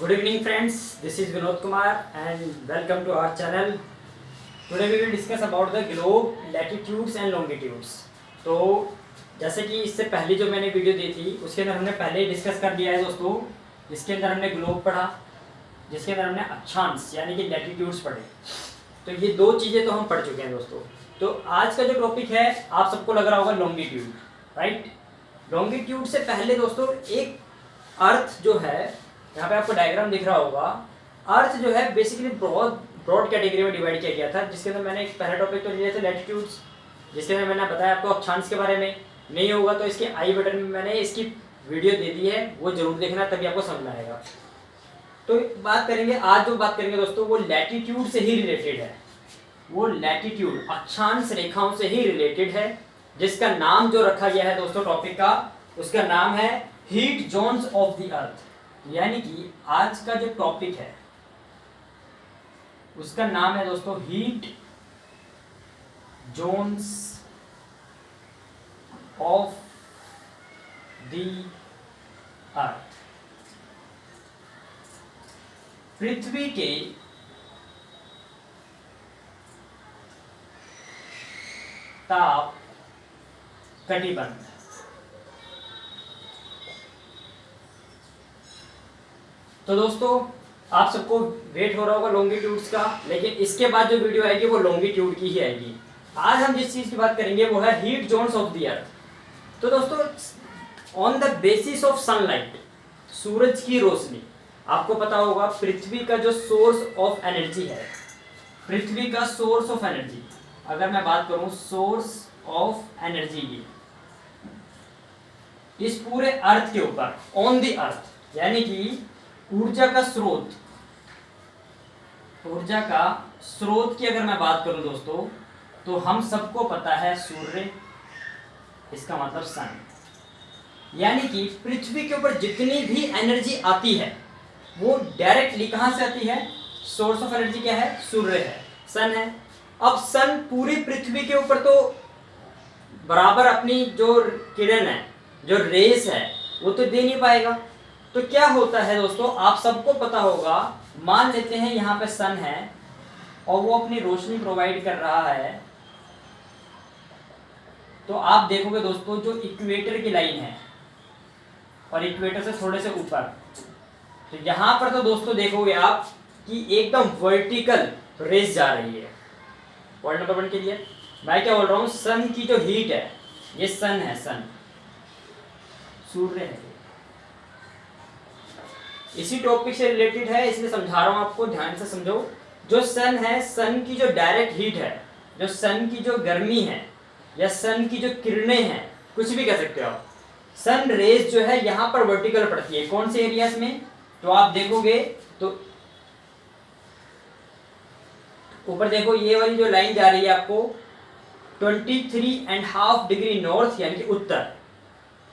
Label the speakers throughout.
Speaker 1: Good evening friends, this is Vinod Kumar and welcome to our channel. Today we will discuss about the globe, latitudes and longitudes. तो जैसे कि इससे पहले जो मैंने video दी थी उसके अंदर हमने पहले ही डिस्कस कर दिया है दोस्तों। इसके अंदर हमने ग्लोब पढ़ा, जिसके अंदर हमने अक्षांश यानी कि लैटिट्यूड्स पढ़े। तो ये दो चीज़ें तो हम पढ़ चुके हैं दोस्तों। तो आज का जो टॉपिक है आप सबको लग रहा होगा लॉन्गिट्यूड, राइट। लॉन्गिट्यूड से पहले दोस्तों एक अर्थ जो है, यहाँ पे आपको डायग्राम दिख रहा होगा, अर्थ जो है बेसिकली ब्रॉड कैटेगरी में डिवाइड किया गया था, जिसके अंदर मैंने एक पहला टॉपिक तो लिया था लैटिट्यूड्स, जिसके अंदर मैंने बताया आपको अक्षांश के बारे में। नहीं होगा तो इसके आई बटन में मैंने इसकी वीडियो दे दी है, वो जरूर देखना, तभी आपको समझ में आएगा। तो बात करेंगे आज जो बात करेंगे दोस्तों वो लैटिट्यूड से ही रिलेटेड है। वो लैटिट्यूड अक्षांश रेखाओं से ही रिलेटेड है, जिसका नाम जो रखा गया है दोस्तों टॉपिक का, उसका नाम है हीट जोन्स ऑफ द अर्थ। यानी कि आज का जो टॉपिक है उसका नाम है दोस्तों heat zones of the earth. पृथ्वी के ताप कटिबंध। तो दोस्तों आप सबको वेट हो रहा होगा लॉन्गिट्यूड्स का, लेकिन इसके बाद जो वीडियो आएगी वो लॉन्गिट्यूड की ही आएगी। आज हम जिस चीज की बात करेंगे वो है heat zones of the earth. तो दोस्तों on the basis of sunlight, सूरज की रोशनी, आपको पता होगा पृथ्वी का जो सोर्स ऑफ एनर्जी है, पृथ्वी का सोर्स ऑफ एनर्जी, अगर मैं बात करूं सोर्स ऑफ एनर्जी की, इस पूरे अर्थ के ऊपर ऑन द अर्थ, यानी कि ऊर्जा का स्रोत, ऊर्जा का स्रोत की अगर मैं बात करूं दोस्तों, तो हम सबको पता है सूर्य, इसका मतलब सन। यानी कि पृथ्वी के ऊपर जितनी भी एनर्जी आती है वो डायरेक्टली कहां से आती है? सोर्स ऑफ एनर्जी क्या है? सूर्य है, सन है। अब सन पूरी पृथ्वी के ऊपर तो बराबर अपनी जो किरण है, जो रेस है, वो तो दे नहीं पाएगा। तो क्या होता है दोस्तों, आप सबको पता होगा, मान लेते हैं यहाँ पे सन है और वो अपनी रोशनी प्रोवाइड कर रहा है। तो आप देखोगे दोस्तों जो इक्वेटर की लाइन है और इक्वेटर से थोड़े से ऊपर, तो यहाँ पर तो दोस्तों देखोगे आप कि एकदम वर्टिकल रेस जा रही है। पॉइंट नंबर 1 के लिए मैं क्या बोल रहा हूँ, सन की जो हीट है, ये सन है, सन सूर्य है, इसी टॉपिक से रिलेटेड है, इसलिए समझा रहा हूं आपको, ध्यान से समझो। जो सन है, सन की जो डायरेक्ट हीट है, जो सन की जो गर्मी है या सन की जो किरणें हैं, कुछ भी कह सकते हो आप, सन रेज जो है यहां पर वर्टिकल पड़ती है। कौन से एरियाज में? तो आप देखोगे तो ऊपर देखो, ये वाली जो लाइन जा रही है आपको 23.5 डिग्री नॉर्थ यानी कि उत्तर,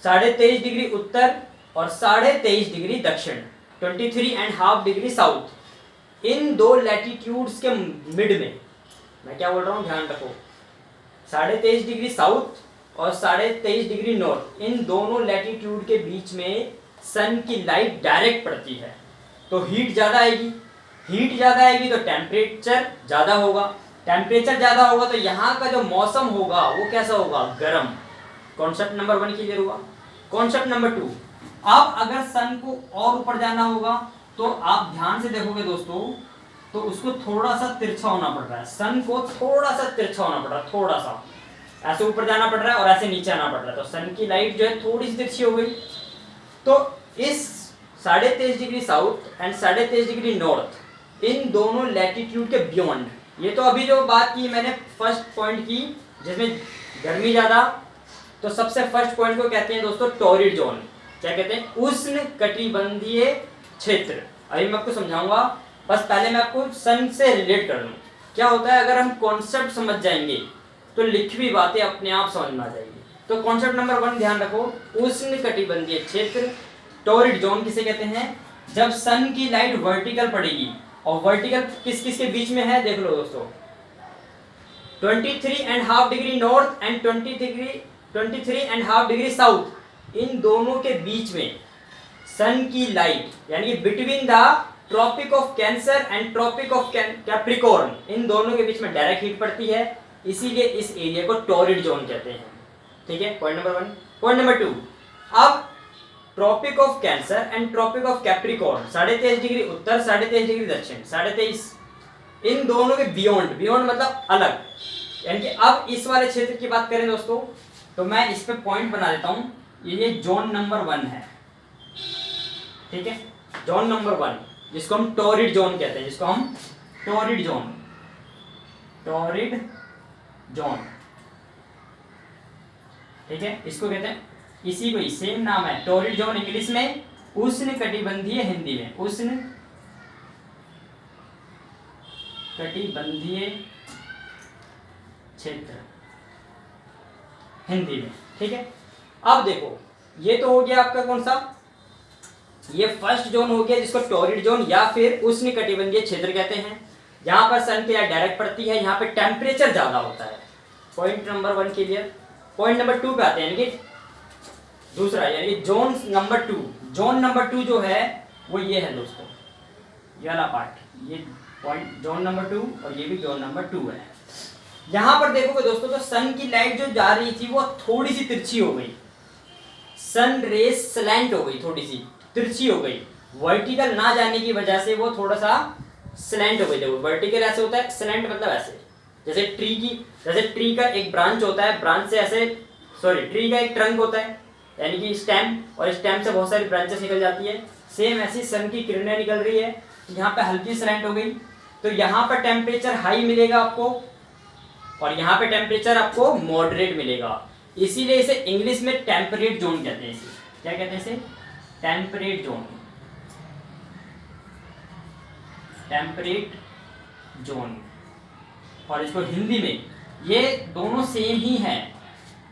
Speaker 1: 23.5 डिग्री उत्तर और 23.5 डिग्री दक्षिण, 23.5 डिग्री साउथ। इन दो लैटिट्यूड्स के मिड में, मैं क्या बोल रहा हूँ ध्यान रखो, 23.5 डिग्री साउथ और 23.5 डिग्री नॉर्थ, इन दोनों लैटिट्यूड के बीच में सन की लाइट डायरेक्ट पड़ती है। तो हीट ज़्यादा आएगी, हीट ज़्यादा आएगी तो टेम्परेचर ज़्यादा होगा, टेम्परेचर ज़्यादा होगा तो यहाँ का जो मौसम होगा वो कैसा होगा? गर्म। कॉन्सेप्ट नंबर 1 क्लियर हुआ। कॉन्सेप्ट नंबर 2, अब अगर सन को और ऊपर जाना होगा तो आप ध्यान से देखोगे दोस्तों, तो उसको थोड़ा सा तिरछा होना पड़ रहा है, सन को थोड़ा सा तिरछा होना पड़ रहा है, थोड़ा सा ऐसे ऊपर जाना पड़ रहा है और ऐसे नीचे आना पड़ रहा है, तो सन की लाइट जो है थोड़ी सी तिरछी हो गई। तो इस 23.5 degree south and 23.5 degree north, इन दोनों लैटिट्यूड के बियॉन्ड, ये तो अभी जो बात की मैंने फर्स्ट पॉइंट की जिसमें गर्मी ज्यादा, तो सबसे फर्स्ट पॉइंट को कहते हैं दोस्तों टॉरिड जोन। क्या कहते हैं? उष्ण कटिबंधीय क्षेत्र। अभी मैं आपको समझाऊंगा, बस पहले मैं आपको सन से रिलेट कर दूं। क्या होता है, अगर हम कॉन्सेप्ट समझ जाएंगे तो लिखी हुई बातें अपने आप समझ में आ जाएगी। तो कॉन्सेप्ट नंबर 1 ध्यान रखो, उष्ण कटिबंधीय क्षेत्र, टॉरिड जोन किसे कहते हैं? जब सन की लाइट वर्टिकल पड़ेगी, और वर्टिकल किस किस के बीच में है देख लो दोस्तों, 23.5 degree north and 23.5 degree south, इन दोनों के बीच में सन की लाइट यानी कि between the Tropic of Cancer and Tropic of Capricorn, इन दोनों के बीच में डायरेक्ट हीट पड़ती है, इसीलिए इस एरिया को टॉरिड जोन कहते हैं। ठीक है, पॉइंट नंबर 1। पॉइंट नंबर 2, अब Tropic of Cancer and Tropic of Capricorn 23.5 degree उत्तर, 23.5 डिग्री दक्षिण, 23.5, इन दोनों के बियॉन्ड, बियॉन्ड मतलब अलग, यानी कि अब इस वाले क्षेत्र की बात करें दोस्तों, तो मैं इस पे पॉइंट बना देता हूं, ये जोन नंबर 1 है। ठीक है, जोन नंबर 1 जिसको हम टॉरिड जोन कहते हैं, जिसको हम टॉरिड जोन, टॉरिड जोन, ठीक है, इसको कहते हैं, इसी को ही सेम नाम है टॉरिड जोन, इंग्लिश में उष्णकटिबंधीय, हिंदी में उष्ण कटिबंधीय क्षेत्र, हिंदी में। ठीक है, अब देखो ये तो हो गया आपका कौन सा, ये फर्स्ट जोन हो गया जिसको टॉरिड जोन या फिर उष्णकटिबंधीय क्षेत्र कहते हैं, जहां पर सन की लाइट डायरेक्ट पड़ती है, यहाँ पे टेम्परेचर ज्यादा होता है। Point number 1 clear. Point number 2 पे आते हैं, यानी कि दूसरा, यानी कि जोन नंबर 2। जोन नंबर 2 जो है वो ये है दोस्तों, ये वाला पार्ट, ये पॉइंट जोन नंबर 2 और ये भी जोन नंबर 2 है। यहां पर देखोगे दोस्तों तो सन की लाइट जो जा रही थी वो थोड़ी सी तिरछी हो गई, सन रेज स्लैंट हो गई, थोड़ी सी तिरछी हो गई, वर्टिकल ना जाने की वजह से वो थोड़ा सा स्लैंट हो गई। देखो वर्टिकल ऐसे होता है, स्लैंट मतलब ऐसे, जैसे ट्री का एक ब्रांच होता है, ब्रांच से ऐसे, सॉरी, ट्री का एक ट्रंक होता है यानी कि स्टेम, और स्टेम से बहुत सारी ब्रांचेस निकल जाती है, सेम ऐसी सन की किरणें निकल रही है, यहाँ पे हल्की स्लैंट हो गई, तो यहाँ पर टेम्परेचर हाई मिलेगा आपको और यहाँ पे टेम्परेचर आपको मॉडरेट मिलेगा, इसीलिए इसे इंग्लिश में टेम्परेट जोन कहते हैं। इसे क्या कहते हैं, इसे टेम्परेट जोन, टेम्परेट जोन। और इसको हिंदी में, ये दोनों सेम ही है,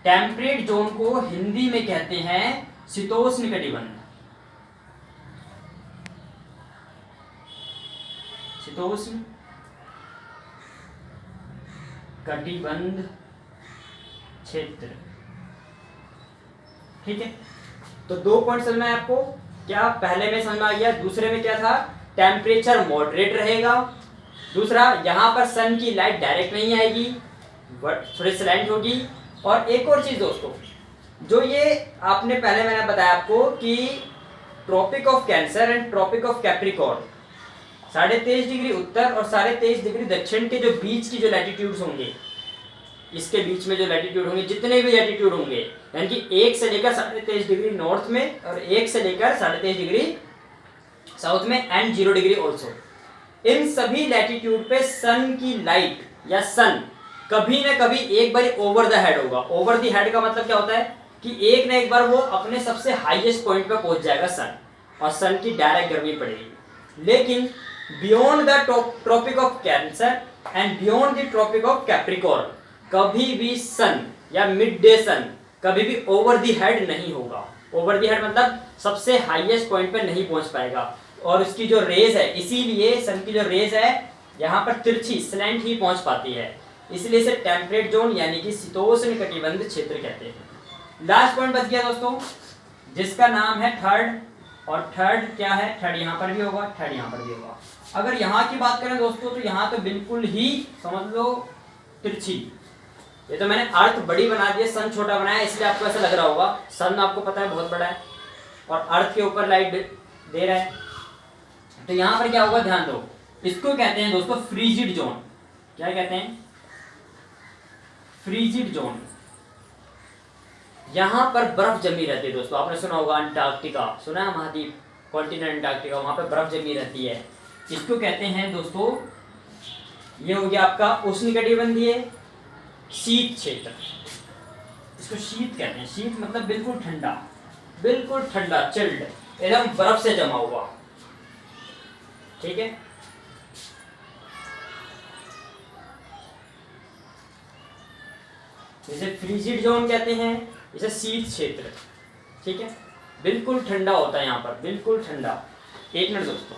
Speaker 1: टेम्परेट जोन को हिंदी में कहते हैं शीतोष्ण कटिबंध, शीतोष्ण कटिबंध क्षेत्र। ठीक है, तो 2 पॉइंट समझना है आपको, क्या पहले में समझ आ गया, दूसरे में क्या था, टेम्परेचर मॉडरेट रहेगा, दूसरा यहाँ पर सन की लाइट डायरेक्ट नहीं आएगी, थोड़ी स्लैंट होगी। और एक और चीज दोस्तों, जो ये आपने पहले मैंने बताया आपको कि Tropic of Cancer and Tropic of Capricorn 23.5 degree उत्तर और 23.5 डिग्री दक्षिण के जो बीच की जो लैटिट्यूड्स होंगे, इसके बीच में जो लैटिट्यूड होंगे, जितने भी लैटिट्यूड होंगे, यानी कि 1 से लेकर 23.5 डिग्री नॉर्थ में और 1 से लेकर 23.5 डिग्री साउथ में एंड 0 डिग्री ऑल्सो, इन सभी लैटिट्यूड पे सन की लाइट या सन कभी न कभी एक बार ओवर द हेड होगा। ओवर द हेड का मतलब क्या होता है कि एक न एक बार वो अपने सबसे हाईएस्ट पॉइंट पे पहुंच जाएगा सन, और सन की डायरेक्ट गर्मी पड़ेगी। लेकिन beyond the Tropic of Cancer and beyond the Tropic of Capricorn कभी भी सन या मिड डे सन कभी भी ओवर द हेड नहीं होगा। ओवर द हेड मतलब सबसे हाईएस्ट पॉइंट पे नहीं पहुंच पाएगा, और उसकी जो रेज है, इसीलिए सन की जो रेज है यहाँ पर तिरछी स्लैंट ही पहुंच पाती है, इसलिए इसे टेम्परेट जोन यानी कि शीतोष्ण कटिबंध क्षेत्र कहते हैं। लास्ट पॉइंट बच गया दोस्तों, जिसका नाम है थर्ड, और थर्ड क्या है, थर्ड यहाँ पर भी होगा, थर्ड यहाँ पर भी होगा। अगर यहाँ की बात करें दोस्तों तो यहाँ तो बिल्कुल ही समझ लो तिरछी, ये तो मैंने अर्थ बड़ी बना दी है, सन छोटा बनाया, इसलिए आपको ऐसा लग रहा होगा, सन आपको पता है बहुत बड़ा है और अर्थ के ऊपर लाइट दे रहा है, तो यहाँ पर क्या होगा ध्यान दो, इसको कहते हैं दोस्तों फ्रीजिड जोन। क्या कहते हैं, फ्रीजिड जोन। यहां पर बर्फ जमी रहती है दोस्तों, आपने सुना होगा अंटार्कटिका, सुना है महाद्वीप, कॉन्टिनेंट अंटार्कटिका, वहां पर बर्फ जमी रहती है, इसको कहते हैं दोस्तों, ये हो गया आपका उष्णकटिबंधीय शीत क्षेत्र, इसको शीत कहते हैं। शीत मतलब बिल्कुल ठंडा, बिल्कुल ठंडा, चिल्ड, एकदम बर्फ से जमा हुआ। ठीक है, इसे फ्रीजिड जोन कहते हैं, इसे शीत क्षेत्र। ठीक है, बिल्कुल ठंडा होता है यहाँ पर, बिल्कुल ठंडा। एक मिनट दोस्तों,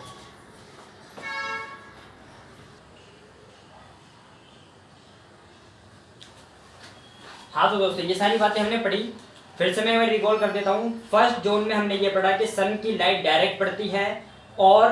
Speaker 1: हाँ तो दोस्तों ये सारी बातें हमने पढ़ी, फिर से मैं रिकॉल कर देता हूँ। फर्स्ट जोन में हमने ये पढ़ा कि सन की लाइट डायरेक्ट पड़ती है और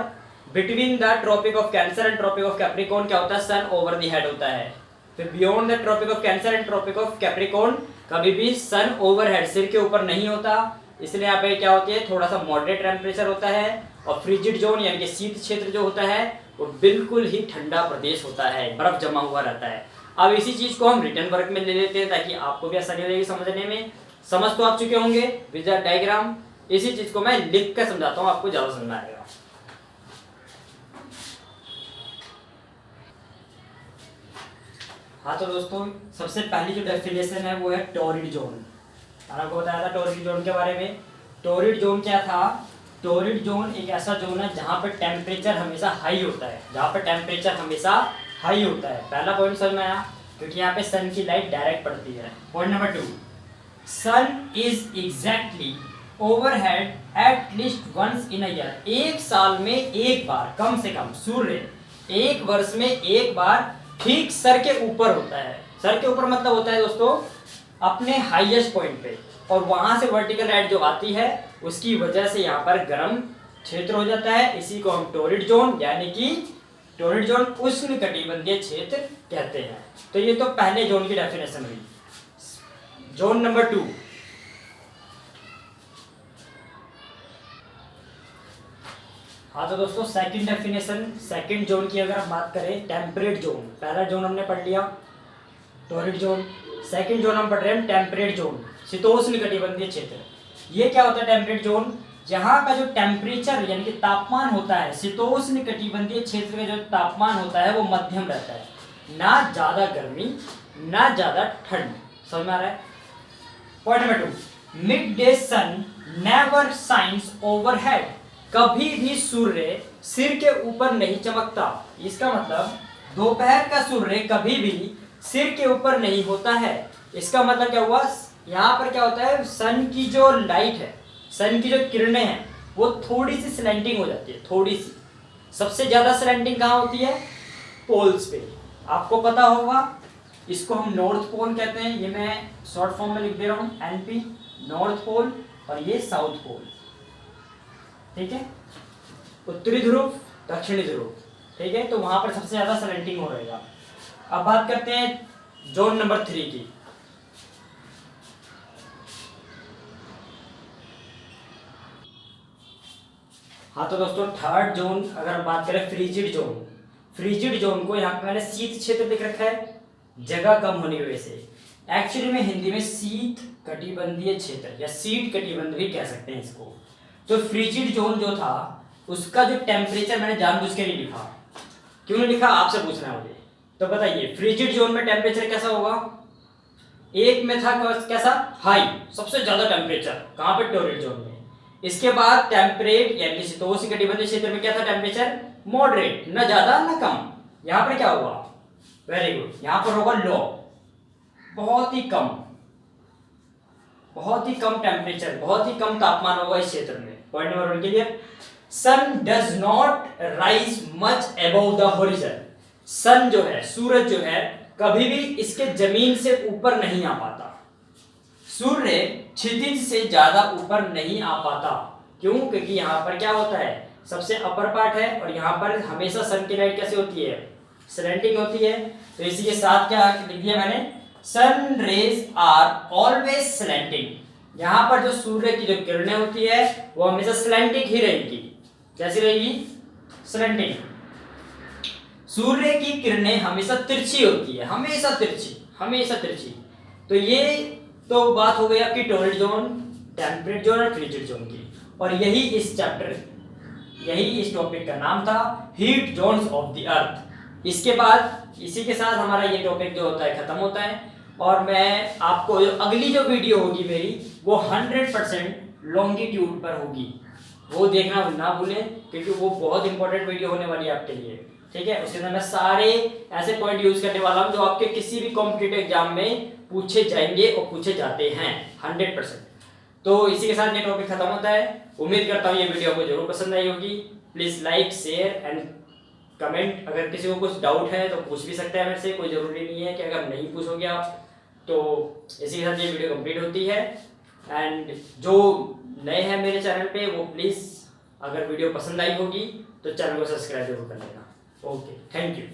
Speaker 1: between the Tropic of Cancer and Tropic of Capricorn क्या होता है, सन ओवर द हेड होता है। फिर beyond the Tropic of Cancer and Tropic of Capricorn कभी भी सन ओवर हेड, सिर के ऊपर नहीं होता, इसलिए यहाँ पे क्या होती है, थोड़ा सा मॉडरेट टेम्परेचर होता है। और फ्रिजिड जोन यानी कि शीत क्षेत्र जो होता है वो बिल्कुल ही ठंडा प्रदेश होता है, बर्फ जमा हुआ रहता है। अब इसी चीज को हम रिटर्न वर्क में ले लेते हैं ताकि आपको भी आसानी रहेगी समझने में। समझ तो आप चुके होंगे विद द डायग्राम। इसी चीज को मैं लिख कर समझाता हूँ, आपको ज्यादा समझ में आएगा। हाँ तो दोस्तों, सबसे पहली जो डेफिनेशन है वो है टॉरिड जोन। मैंने आपको बताया था टॉरिड जोन के बारे में। टॉरिड जोन क्या था, टॉरिड जोन एक ऐसा जोन है जहाँ पर टेम्परेचर हमेशा हाई होता है, जहाँ पर टेम्परेचर हमेशा हाई होता है। पहला पॉइंट समझ में आया, क्योंकि यहाँ पे सन की लाइट डायरेक्ट पड़ती है। Point number 2, sun is exactly overhead at least once in a year. एक साल में एक बार, कम से कम सूर्य एक वर्ष में एक बार ठीक सर के ऊपर होता है। सर के ऊपर मतलब होता है दोस्तों अपने हाईएस्ट पॉइंट पे, और वहां से वर्टिकल लाइट जो आती है उसकी वजह से यहाँ पर गर्म क्षेत्र हो जाता है। इसी को हम टॉरिड जोन यानी कि टॉरिड जोन उष्णकटिबंधीय क्षेत्र कहते हैं। तो ये तो पहले जोन की डेफिनेशन हुई। जोन नंबर 2, हाँ तो दोस्तों सेकंड डेफिनेशन, सेकंड जोन की अगर हम बात करें, टेम्परेट जोन। पहला जोन हमने पढ़ लिया टॉरिड जोन, सेकंड जोन हम पढ़ रहे हैं टेम्परेट जोन, शीतोष्णकटिबंधीय क्षेत्र। ये क्या होता है टेम्परेट जोन, जहाँ का जो टेम्परेचर यानी कि तापमान होता है, शीतोष्णकटिबंधीय क्षेत्र का जो तापमान होता है वो मध्यम रहता है, ना ज्यादा गर्मी ना ज्यादा ठंड। समझ में आ रहा है। Point number 2, mid day sun never shines overhead. कभी भी सूर्य सिर के ऊपर नहीं चमकता। इसका मतलब दोपहर का सूर्य कभी भी सिर के ऊपर नहीं होता है। इसका मतलब क्या हुआ, यहाँ पर क्या होता है, सन की जो लाइट है, सन की जो किरणें हैं वो थोड़ी सी स्लैंटिंग हो जाती है, थोड़ी सी। सबसे ज्यादा स्लैंटिंग कहाँ होती है, पोल्स पे। आपको पता होगा, इसको हम नॉर्थ पोल कहते हैं। ये मैं शॉर्ट फॉर्म में लिख दे रहा हूँ, एनपी नॉर्थ पोल, और ये साउथ पोल। ठीक है, उत्तरी ध्रुव दक्षिणी ध्रुव। ठीक है, तो वहां पर सबसे ज्यादा स्लैंटिंग हो रहेगा। अब बात करते हैं जोन नंबर 3 की। हाँ तो दोस्तों थर्ड जोन अगर हम बात करें फ्रीजिड जोन, फ्रीजिड जोन को यहाँ पे मैंने शीत क्षेत्र लिख रखा है जगह कम होने की वजह से। एक्चुअली में हिंदी में शीत कटिबंधीय क्षेत्र या शीत कटिबंध भी कह सकते हैं इसको। तो फ्रीजिड जोन जो था उसका जो टेम्परेचर मैंने जानबूझ के नहीं लिखा। क्यों नहीं लिखा आपसे पूछना है मुझे, तो बताइए। फ्रीजिड जोन में टेम्परेचर कैसा होगा, एक में था कैसा, हाई, सबसे ज्यादा टेम्परेचर कहां पे, टॉरिड जोन में। इसके बाद टेम्परेट यानी कि शीतोष्णकटिबंधीय क्षेत्र में क्या था, टेम्परेचर मॉडरेट, न ज्यादा न कम। यहां पर क्या होगा, वेरी गुड, यहां पर होगा लो, बहुत ही कम, बहुत ही कम टेम्परेचर, बहुत ही कम तापमान होगा इस क्षेत्र में। Point number 1 clear. Sun does not rise much above the horizon. Sun जो है, सूरज जो है, कभी भी इसके जमीन से ऊपर नहीं आ पाता। सूर्य क्षितिज से ज्यादा ऊपर नहीं आ पाता। क्यों, क्योंकि यहाँ पर क्या होता है, सबसे अपर पार्ट है, और यहाँ पर हमेशा सन की लाइट कैसे होती है, स्लैंटिंग होती है। तो इसी के साथ क्या लिख दिया मैंने, sun rays are always slanting. यहाँ पर जो सूर्य की जो किरणें होती है वो हमेशा स्लैंटिंग ही रहेगी। कैसी रहेगी, स्लैंटिंग। सूर्य की किरणें हमेशा तिरछी होती है, हमेशा तिरछी, हमेशा तिरछी। तो ये तो बात हो गई आपकी टॉरिड जोन, टेम्परेट जोन और फ्रीजिड जोन की। और यही इस चैप्टर, यही इस टॉपिक का नाम था, हीट जोन्स ऑफ द अर्थ। इसके बाद इसी के साथ हमारा ये टॉपिक जो होता है खत्म होता है। और मैं आपको अगली जो वीडियो होगी मेरी वो 100% लॉन्गिट्यूड पर होगी, वो देखना ना भूलें, क्योंकि वो बहुत इंपॉर्टेंट वीडियो होने वाली है आपके लिए। ठीक है, उसके अंदर मैं सारे ऐसे पॉइंट यूज करने वाला हूं जो आपके किसी भी कॉम्पिटिटिव एग्जाम में पूछे जाएंगे और पूछे जाते हैं 100%। तो इसी के साथ ये टॉपिक खत्म होता है। उम्मीद करता हूँ ये वीडियो आपको जरूर पसंद आई होगी। Please like, share and comment. अगर किसी को कुछ डाउट है तो पूछ भी सकते हैं मेरे से, कोई जरूरी नहीं है कि अगर नहीं पूछोगे आप। तो इसी के साथ ये वीडियो कंप्लीट होती है। एंड जो नए हैं मेरे चैनल पे वो प्लीज़ अगर वीडियो पसंद आई होगी तो चैनल को सब्सक्राइब जरूर कर लेना। Okay, thank you.